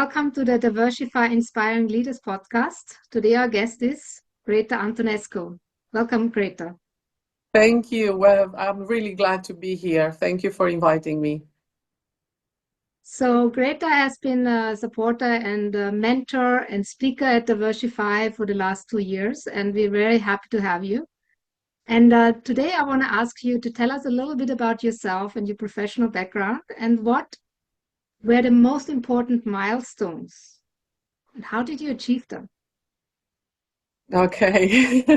welcome to the Diversify Inspiring Leaders podcast. Today our guest is Gretta Antonescu. Welcome, Gretta. Thank you. Well, I'm really glad to be here. Thank you for inviting me. So Gretta has been a supporter and a mentor and speaker at Diversify for the last 2 years, and we're very happy to have you. And today I want to ask you to tell us a little bit about yourself and your professional background and what were the most important milestones and how did you achieve them? Okay.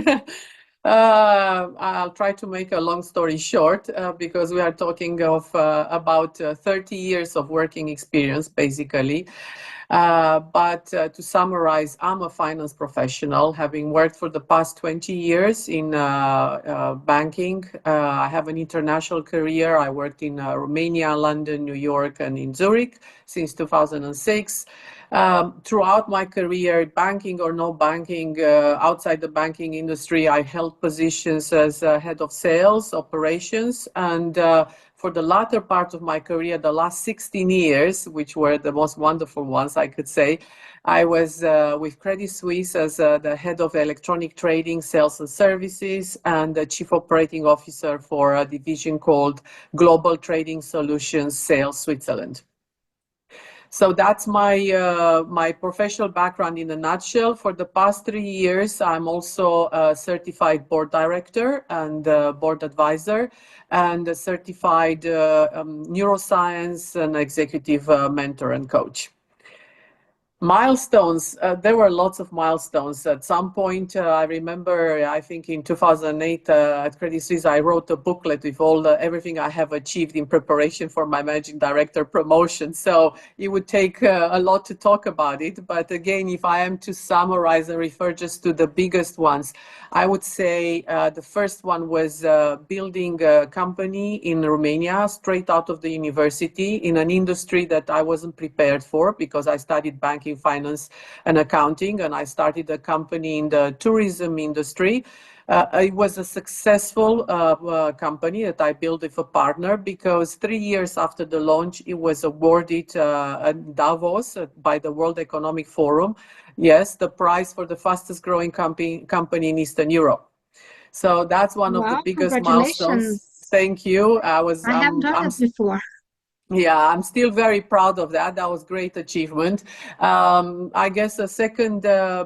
I'll try to make a long story short because we are talking of about 30 years of working experience, basically. But to summarize, I'm a finance professional, having worked for the past 20 years in banking. I have an international career. I worked in Romania, London, New York, and in Zurich since 2006. Throughout my career, banking or no banking, outside the banking industry, I held positions as head of sales, operations, and for the latter part of my career, the last 16 years, which were the most wonderful ones, I could say, I was with Credit Suisse as the head of electronic trading, sales and services, and the chief operating officer for a division called Global Trading Solutions Sales Switzerland. So that's my professional background in a nutshell. For the past 3 years, I'm also a certified board director and board advisor and a certified neuroscience and executive mentor and coach. Milestones, there were lots of milestones. At some point, I remember, I think in 2008 at Credit Suisse, I wrote a booklet with everything I have achieved in preparation for my managing director promotion. So it would take a lot to talk about it. But again, if I am to summarize and refer just to the biggest ones, I would say the first one was building a company in Romania straight out of the university in an industry that I wasn't prepared for because I studied banking, finance and accounting, and I started a company in the tourism industry. It was a successful company that I built with a partner because 3 years after the launch, it was awarded at Davos by the World Economic Forum. Yes, the prize for the fastest growing company in Eastern Europe. So that's one of the Wow, biggest milestones. congratulations. Thank you. I haven't heard I'm that before. Yeah, I'm still very proud of that. That was great achievement. I guess the second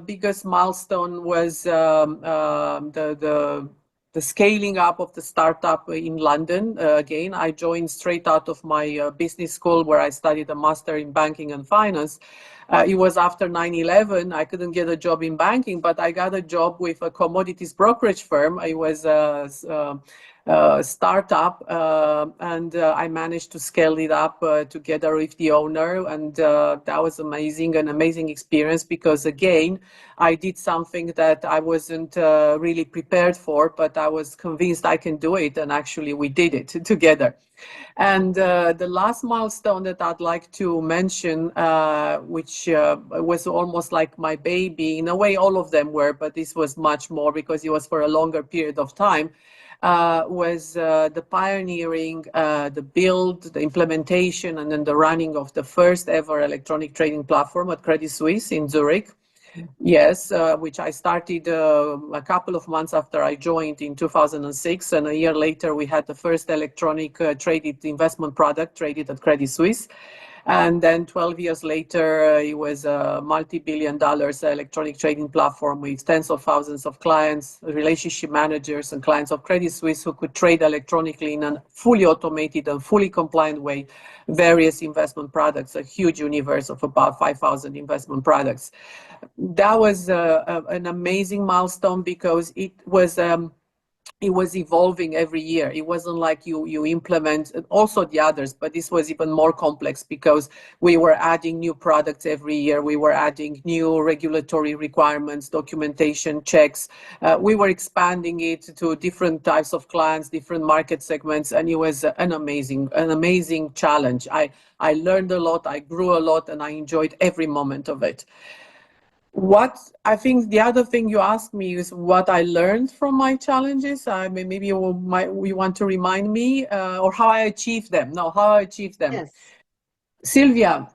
biggest milestone was the scaling up of the startup in London. Again, I joined straight out of my business school where I studied a master in banking and finance. It was after 9/11. I couldn't get a job in banking, but I got a job with a commodities brokerage firm. It was startup, and I managed to scale it up together with the owner, and that was an amazing experience because again, I did something that I wasn't really prepared for, but I was convinced I can do it, and actually we did it together. And the last milestone that I'd like to mention, which was almost like my baby, in a way all of them were, but this was much more because it was for a longer period of time, was the pioneering, the build, the implementation, and then the running of the first ever electronic trading platform at Credit Suisse in Zurich. Yes, which I started a couple of months after I joined in 2006, and a year later we had the first electronic traded investment product traded at Credit Suisse. And then 12 years later, it was a multi-billion-dollar electronic trading platform with tens of thousands of clients, relationship managers, and clients of Credit Suisse who could trade electronically in a fully automated and fully compliant way various investment products, a huge universe of about 5,000 investment products. That was an amazing milestone because it was evolving every year. It wasn't like you implement also the others, but this was even more complex because we were adding new products every year. We were adding new regulatory requirements, documentation checks. We were expanding it to different types of clients, different market segments, and it was an amazing challenge. I learned a lot, I grew a lot, and I enjoyed every moment of it. What I think the other thing you asked me is what I learned from my challenges. I mean, maybe you want to remind me or how I achieved them. No, how I achieved them. Yes. Sylvia,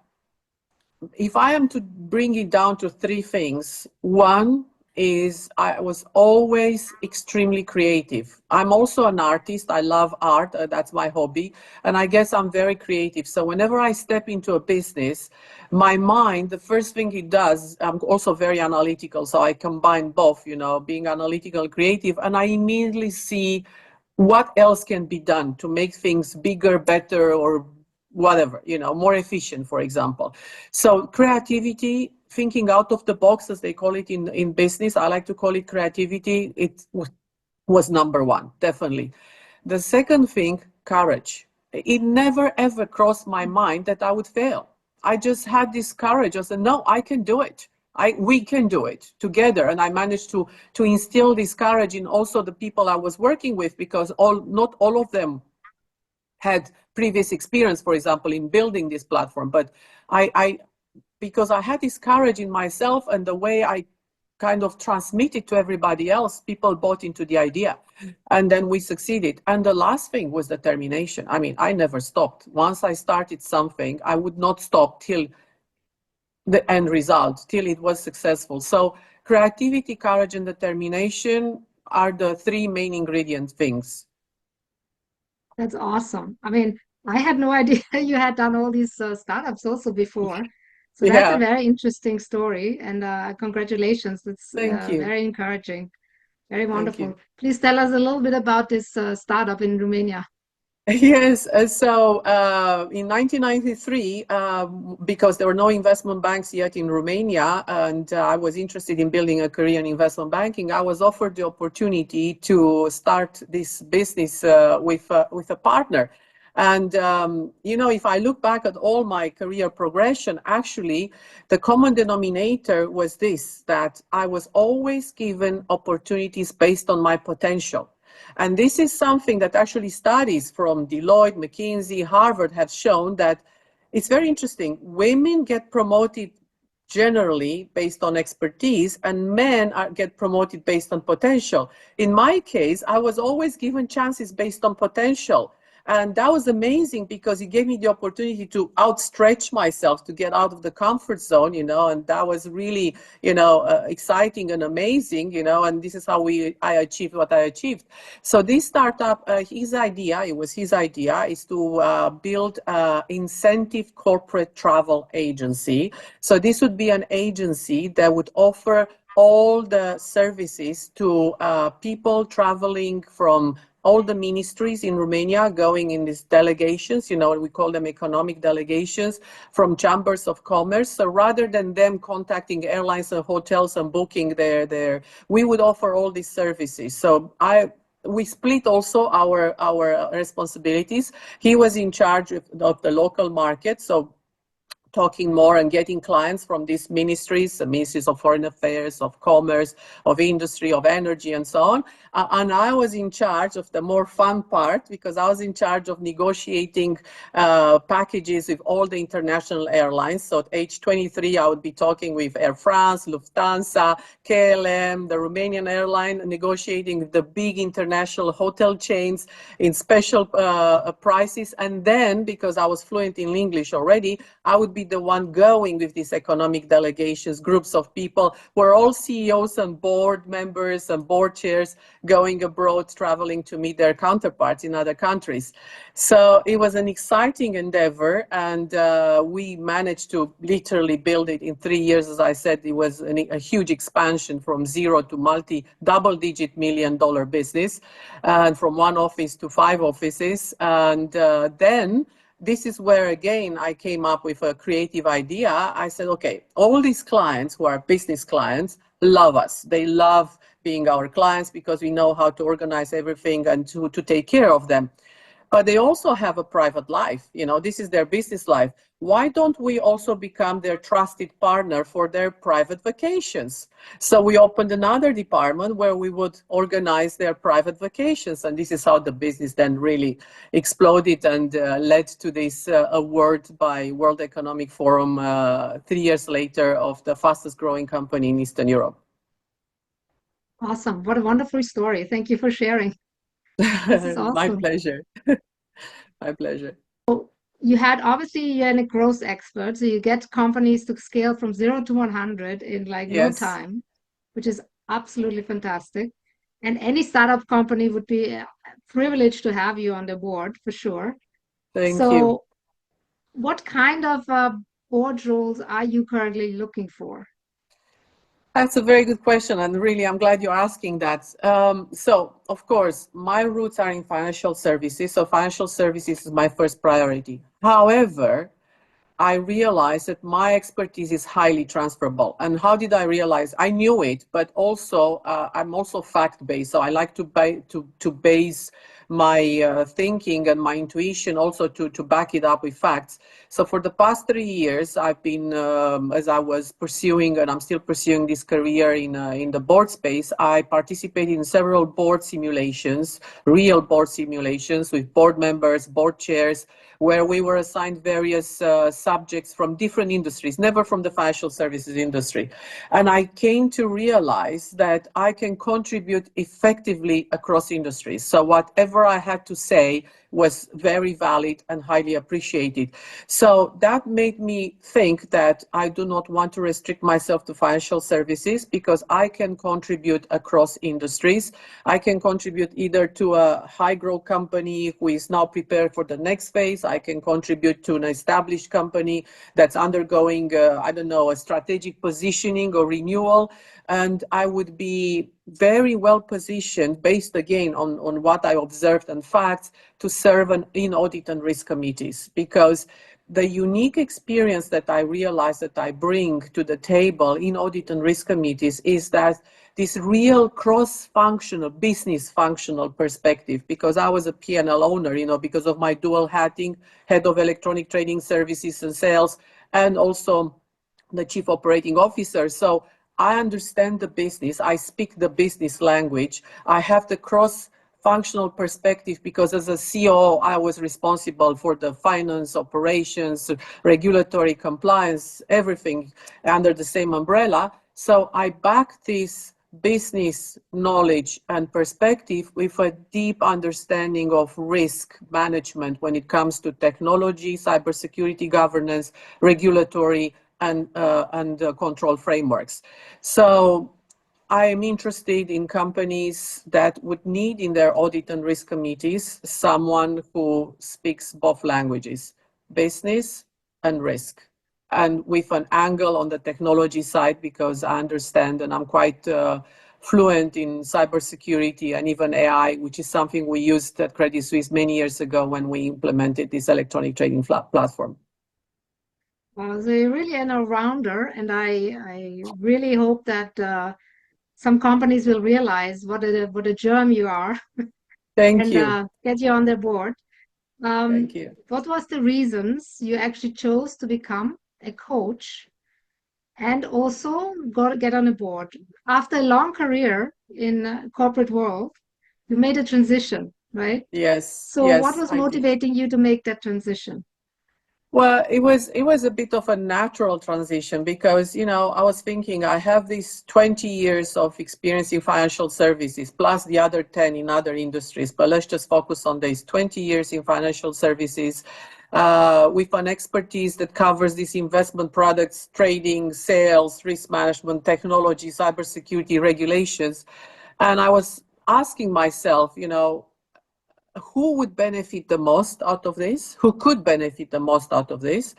if I am to bring it down to three things, one is I was always extremely creative. I'm also an artist. I love art. That's my hobby. And I guess I'm very creative. So whenever I step into a business, my mind, the first thing it does, I'm also very analytical. So I combine both, being analytical, creative, and I immediately see what else can be done to make things bigger, better, or whatever, more efficient, for example. So creativity, thinking out of the box, as they call it in business, I like to call it creativity. It was number one, definitely. The second thing, courage. It never ever crossed my mind that I would fail. I just had this courage. I said, no, I can do it. We can do it together. And I managed to instill this courage in also the people I was working with, because not all of them had previous experience, for example, in building this platform. But I because I had this courage in myself, and the way I kind of transmitted to everybody else, people bought into the idea, and then we succeeded. And the last thing was determination. I mean, I never stopped. Once I started something, I would not stop till the end result, till it was successful. So creativity, courage, and determination are the three main ingredient things. That's awesome. I mean, I had no idea you had done all these startups also before. So that's a Yeah, very interesting story, and congratulations. It's thank you. very encouraging, very Thank you. wonderful. Please tell us a little bit about this startup in Romania. Yes, so in 1993, because there were no investment banks yet in Romania, and I was interested in building a career in investment banking, I was offered the opportunity to start this business with a partner. And if I look back at all my career progression, actually, the common denominator was this: that I was always given opportunities based on my potential. And this is something that actually studies from Deloitte, McKinsey, Harvard have shown that it's very interesting. Women get promoted generally based on expertise, and men get promoted based on potential. In my case, I was always given chances based on potential. And that was amazing, because it gave me the opportunity to outstretch myself, to get out of the comfort zone, and that was really, exciting and amazing, and this is how I achieved what I achieved. So this startup, it was his idea, is to build an incentive corporate travel agency. So this would be an agency that would offer all the services to people traveling from all the ministries in Romania, going in these delegations, we call them economic delegations, from chambers of commerce. So rather than them contacting airlines and hotels and booking we would offer all these services. So we split also our responsibilities. He was in charge of the local market, so talking more and getting clients from these ministries, the ministries of foreign affairs, of commerce, of industry, of energy, and so on. And I was in charge of the more fun part, because I was in charge of negotiating packages with all the international airlines. So at age 23, I would be talking with Air France, Lufthansa, KLM, the Romanian airline, negotiating the big international hotel chains in special prices. And then, because I was fluent in English already, I would be the one going with these economic delegations, groups of people. We're all CEOs and board members and board chairs going abroad, traveling to meet their counterparts in other countries. So it was an exciting endeavor, and we managed to literally build it in 3 years. As I said, it was a huge expansion from zero to double-digit million-dollar business, and from one office to 5 offices. And then this is where, again, I came up with a creative idea. I said, okay, all these clients who are business clients love us. They love being our clients because we know how to organize everything and to take care of them. But they also have a private life. This is their business life. Why don't we also become their trusted partner for their private vacations? So we opened another department where we would organize their private vacations. And this is how the business then really exploded and led to this award by World Economic Forum 3 years later of the fastest growing company in Eastern Europe. Awesome. What a wonderful story. Thank you for sharing. This is My awesome. pleasure. My pleasure. you had obviously you're a growth expert, so you get companies to scale from 0 to 100 in like no Yes, time, which is absolutely fantastic. And any startup company would be privileged to have you on the board for sure. thank you. So, what kind of board roles are you currently looking for? That's a very good question, and really, I'm glad you're asking that. So, of course, my roots are in financial services, so financial services is my first priority. However, I realized that my expertise is highly transferable. And how did I realize? I knew it, but also I'm also fact-based. So I like to base my thinking and my intuition also to back it up with facts. So for the past 3 years, I've been, as I was pursuing, and I'm still pursuing this career in the board space, I participated in several board simulations, real board simulations with board members, board chairs, where we were assigned various subjects from different industries, never from the financial services industry. And I came to realize that I can contribute effectively across industries. So whatever I had to say was very valid and highly appreciated. So that made me think that I do not want to restrict myself to financial services because I can contribute across industries. I can contribute either to a high growth company who is now prepared for the next phase. I can contribute to an established company that's undergoing, I don't know, a strategic positioning or renewal. And I would be very well positioned, based again on what I observed and facts, to serve in audit and risk committees, because the unique experience that I realize that I bring to the table in audit and risk committees is that this real cross-functional, business functional perspective, because I was a P&L owner, because of my dual hatting, head of electronic trading services and sales, and also the chief operating officer. So I understand the business, I speak the business language, I have the cross functional perspective because as a COO, I was responsible for the finance, operations, regulatory compliance, everything under the same umbrella. So I back this business knowledge and perspective with a deep understanding of risk management when it comes to technology, cybersecurity governance, regulatory and control frameworks. So I am interested in companies that would need in their audit and risk committees someone who speaks both languages, business and risk, and with an angle on the technology side, because I understand and I'm quite fluent in cybersecurity and even AI, which is something we used at Credit Suisse many years ago when we implemented this electronic trading platform. So you're really an all-rounder, and I really hope that some companies will realize what a germ you are Thank and you. get you on their board. Thank you. What was the reasons you actually chose to become a coach and also get on a board? After a long career in corporate world, you made a transition, right? Yes, So what yes, was I did. motivating you to make that transition? Well, it was a bit of a natural transition because, I was thinking I have these 20 years of experience in financial services plus the other 10 in other industries, but let's just focus on these 20 years in financial services with an expertise that covers these investment products, trading, sales, risk management, technology, cybersecurity, regulations. And I was asking myself, who would benefit the most out of this, who could benefit the most out of this,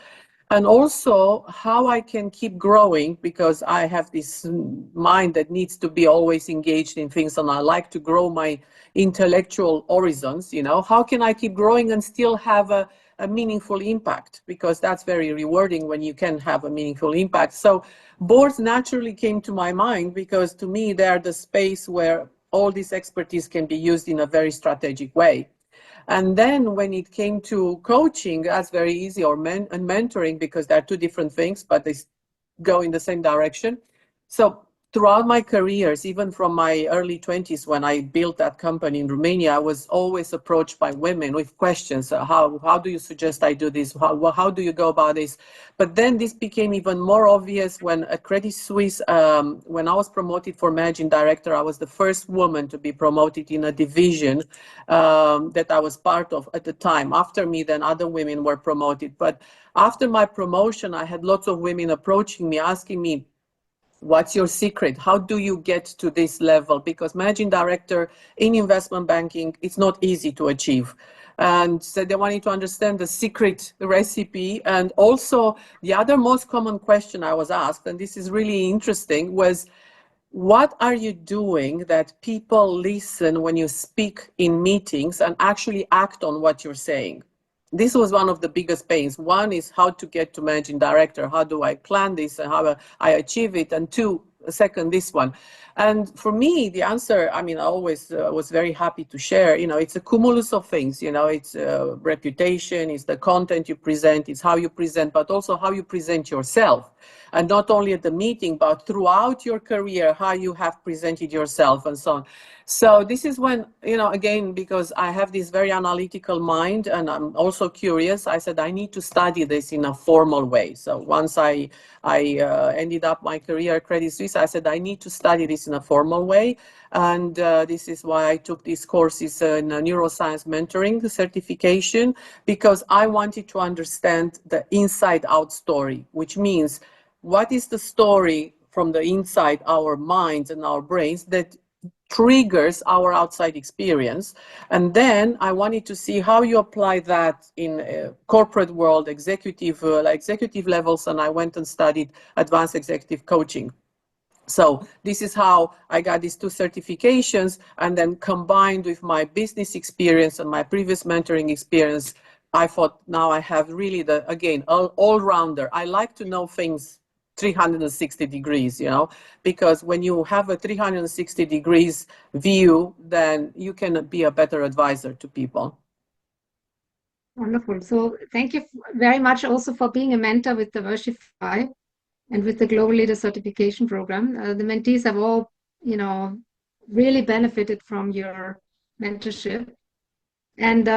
and also how I can keep growing because I have this mind that needs to be always engaged in things and I like to grow my intellectual horizons, how can I keep growing and still have a meaningful impact, because that's very rewarding when you can have a meaningful impact. So boards naturally came to my mind because to me they are the space where all this expertise can be used in a very strategic way. And then when it came to coaching, that's very easy, or and mentoring, because they're two different things, but they go in the same direction. So throughout my careers, even from my early 20s when I built that company in Romania, I was always approached by women with questions. How do you suggest I do this? How do you go about this? But then this became even more obvious when at Credit Suisse, when I was promoted for managing director, I was the first woman to be promoted in a division that I was part of at the time. After me, then other women were promoted. But after my promotion, I had lots of women approaching me, asking me, what's your secret? How do you get to this level? Because managing director in investment banking, it's not easy to achieve. And so they wanted to understand the secret recipe. And also the other most common question I was asked, and this is really interesting, was what are you doing that people listen when you speak in meetings and actually act on what you're saying? This was one of the biggest pains. One is how to get to managing director. How do I plan this and how I achieve it? And two, second, this one. And for me, the answer, I mean, I always was very happy to share, it's a cumulus of things, it's reputation, it's the content you present, it's how you present, but also how you present yourself. And not only at the meeting, but throughout your career, how you have presented yourself and so on. So this is when, again, because I have this very analytical mind and I'm also curious, I said, I need to study this in a formal way. So once I ended up my career at Credit Suisse, I said, I need to study this in a formal way. And this is why I took these courses in neuroscience mentoring certification, because I wanted to understand the inside out story, which means what is the story from the inside our minds and our brains that triggers our outside experience. And then I wanted to see how you apply that in corporate world, executive levels, and I went and studied advanced executive coaching. So this is how I got these two certifications, and then combined with my business experience and my previous mentoring experience, I thought now I have really again, all-rounder. I like to know things 360 degrees, because when you have a 360 degrees view, then you can be a better advisor to people. Wonderful. So thank you very much also for being a mentor with the Versify and with the Global Leader Certification Program. The mentees have all, really benefited from your mentorship. And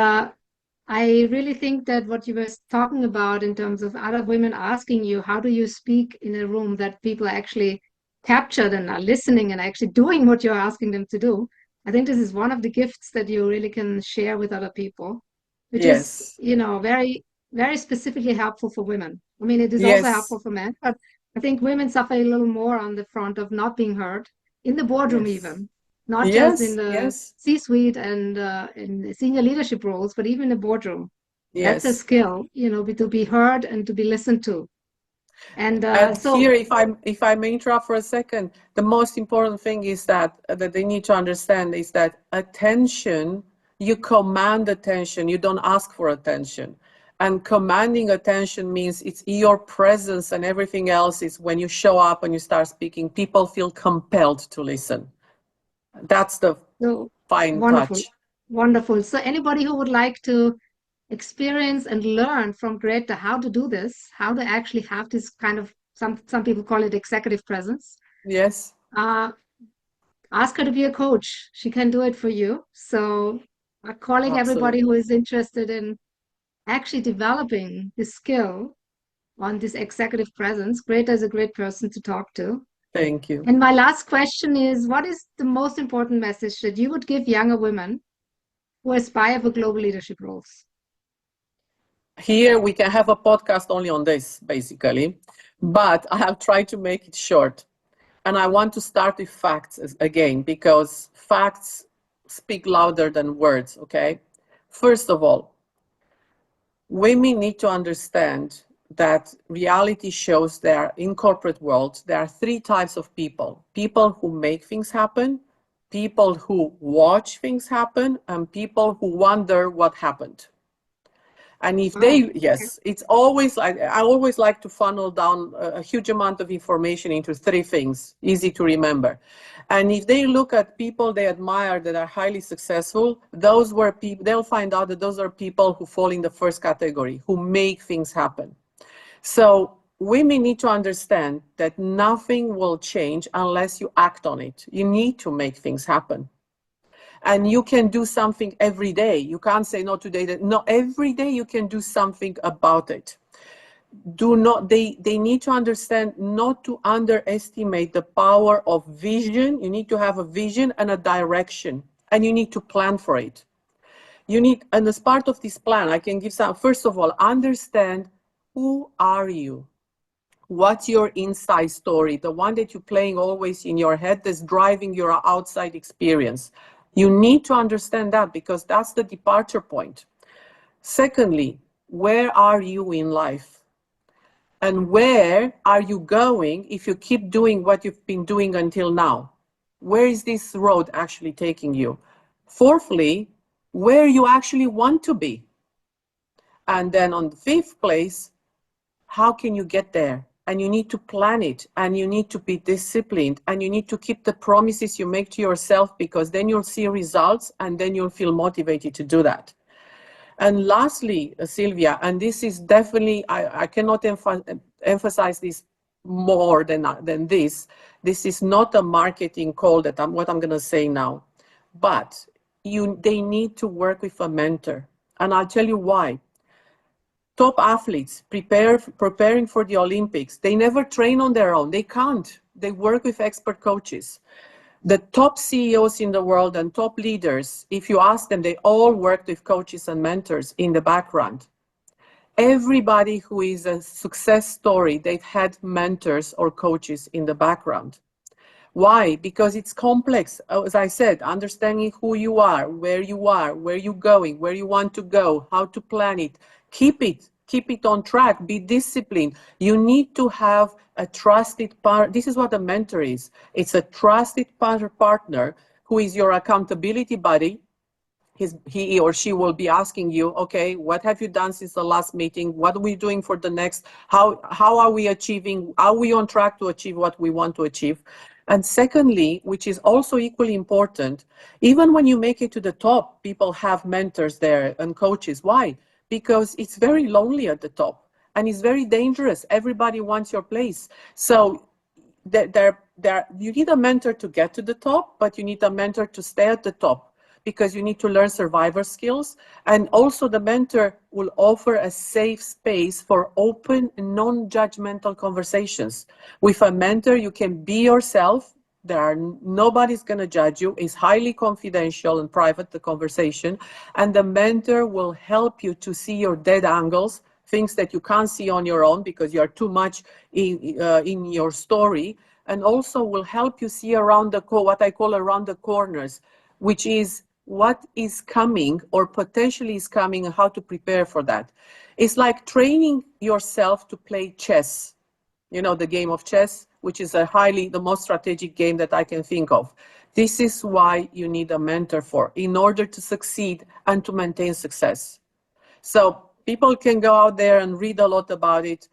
I really think that what you were talking about in terms of other women asking you, how do you speak in a room that people are actually captured and are listening and actually doing what you're asking them to do? I think this is one of the gifts that you really can share with other people, which is, Yes. very, very specifically helpful for women. I mean, it is also Yes. helpful for men, but I think women suffer a little more on the front of not being heard in the boardroom, Yes. even not just in Yes. the Yes. C-suite and in senior leadership roles, but even in the boardroom. That's a Yes. skill, to be heard and to be listened to. And And so, here, if I may interrupt for a second, the most important thing is that they need to understand is that attention, you command attention, you don't ask for attention. And commanding attention means it's your presence, and everything else is when you show up and you start speaking, people feel compelled to listen. That's the so fine wonderful, touch. wonderful. So anybody who would like to experience and learn from Greta how to do this, how to actually have this kind of, some people call it executive presence, Yes. uh, ask her to be a coach. She can do it for you. So calling everybody who Absolutely. is interested in actually developing this skill on this executive presence, Greta is a great person to talk to. Thank you. And my last question is, what is the most important message that you would give younger women who aspire for global leadership roles? Here we can have a podcast only on this, basically, but I have tried to make it short. And I want to start with facts again, because facts speak louder than words, okay? First of all, women need to understand that reality shows there in corporate world, there are three types of people. People who make things happen, people who watch things happen, and people who wonder what happened. And if Oh, they, okay. yes, it's always like, I always like to funnel down a huge amount of information into three things, easy to remember. And if they look at people they admire that are highly successful, those were people, they'll find out that those are people who fall in the first category, who make things happen. So women need to understand that nothing will change unless you act on it. You need to make things happen. And you can do something every day. You can't say no today. No, every day you can do something about it. They need to understand not to underestimate the power of vision. You need to have a vision and a direction, and you need to plan for it. And as part of this plan, I can give some. First of all, understand who are you? What's your inside story? The one that you're playing always in your head that's driving your outside experience. You need to understand that, because that's the departure point. Secondly, where are you in life? And where are you going if you keep doing what you've been doing until now? Where is this road actually taking you? Fourthly, where you actually want to be. And then on the fifth place, how can you get there? And you need to plan it, and you need to be disciplined, and you need to keep the promises you make to yourself, because then you'll see results, and then you'll feel motivated to do that. And lastly, Sylvia, and this is definitely, I cannot emphasize this more than this. This is not a marketing call what I'm going to say now, but they need to work with a mentor. And I'll tell you why. Top athletes preparing for the Olympics, they never train on their own. They can't. They work with expert coaches. The top CEOs in the world and top leaders, if you ask them, they all worked with coaches and mentors in the background. Everybody who is a success story, they've had mentors or coaches in the background. Why? Because it's complex. As I said, understanding who you are, where you're going, where you want to go, how to plan it. Keep it on track, be disciplined. You need to have a trusted partner. This is what a mentor is. It's a trusted partner who is your accountability buddy. He or she will be asking you, okay, what have you done since the last meeting? What are we doing for the next? How are we achieving? Are we on track to achieve what we want to achieve? And secondly, which is also equally important, even when you make it to the top, people have mentors there and coaches. Why? Because it's very lonely at the top, and it's very dangerous. Everybody wants your place. So you need a mentor to get to the top, but you need a mentor to stay at the top, because you need to learn survivor skills. And also the mentor will offer a safe space for open, non-judgmental conversations. With a mentor, you can be yourself. Nobody's going to judge you. It's highly confidential and private, the conversation. And the mentor will help you to see your dead angles, things that you can't see on your own because you are too much in your story. And also will help you see around what I call around the corners, which is what is coming or potentially is coming and how to prepare for that. It's like training yourself to play chess. You know, the game of chess, which is the most strategic game that I can think of. This is why you need a mentor in order to succeed and to maintain success. So people can go out there and read a lot about it.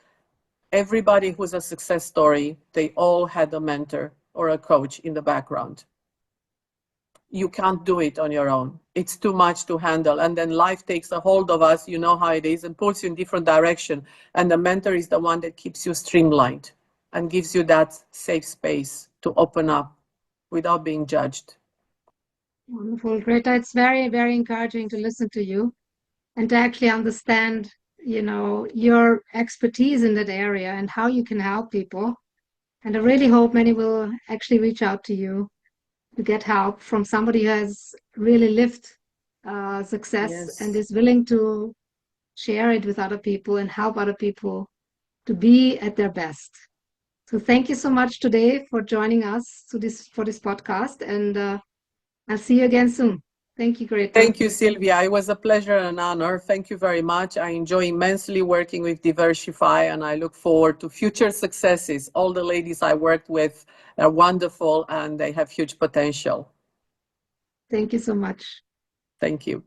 Everybody who's a success story, they all had a mentor or a coach in the background. You can't do it on your own. It's too much to handle. And then life takes a hold of us, you know how it is, and pulls you in different direction. And the mentor is the one that keeps you streamlined and gives you that safe space to open up without being judged. Wonderful, Greta. It's very, very encouraging to listen to you and to actually understand, your expertise in that area and how you can help people. And I really hope many will actually reach out to you to get help from somebody who has really lived success and Yes. is willing to share it with other people and help other people to be at their best. So thank you so much today for joining us for this podcast, and I'll see you again soon. Thank you, Greta. Thank you, Sylvia. It was a pleasure and an honor. Thank you very much. I enjoy immensely working with Diversify, and I look forward to future successes. All the ladies I worked with are wonderful, and they have huge potential. Thank you so much. Thank you.